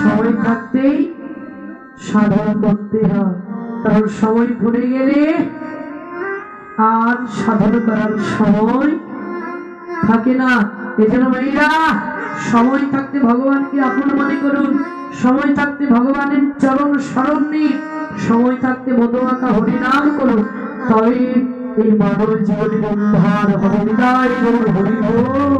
সময় থাকতেই সাধন করতে হয়, কারণ সময় ঘুরে গেলে আর সাধন করার সময় থাকে না। এজন্য মেয়েরা সময় থাকতে ভগবানকে আপন মনে করুন, সময় থাকতে ভগবানের চরণ স্মরণ নিন, সময় থাকতে মধুমাখা হরিনাম করুন, তবে এই মানব জীবনে উদ্ধার হবে। হৃদয় গৌর হরি বল।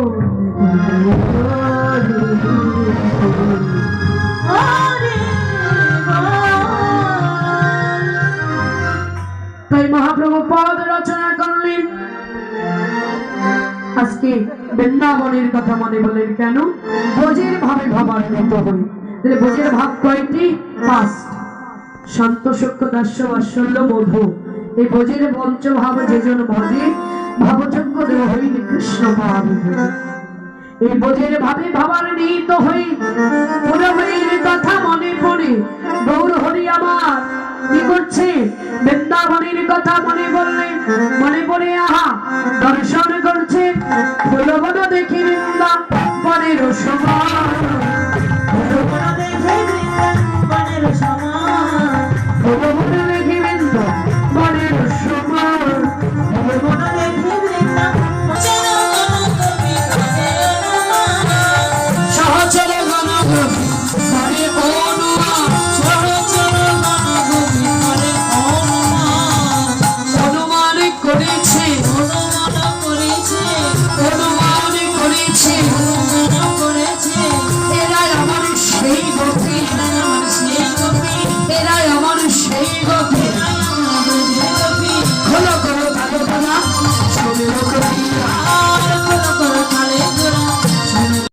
তাই মহাপ্রভু পদ রচনা করলেন। আজকে বৃন্দাবনের কথা মনে বলেন কেন? ভোজের ভাবে ভাবান্বিত হই। ভোজের ভাব কয়টি? 5। শান্ত সূক্ষ্ম দাস্য বাৎসল্য মধু। এই ভোজের পঞ্চভাব যেজন ভজে ভাবযজ্ঞ দেব হইলে কৃষ্ণ পাদ। এই ভোজের ভাবে ভাবান্বিত হই, পুরহরির কথা মনে পড়ে। গৌর হরি আমার কি করছে? বৃন্দাবনের কথা মনে পড়লেন, মনে পড়ে আহা দর্শন করছে। ফুলবন দেখি বৃন্দাবনের সমান।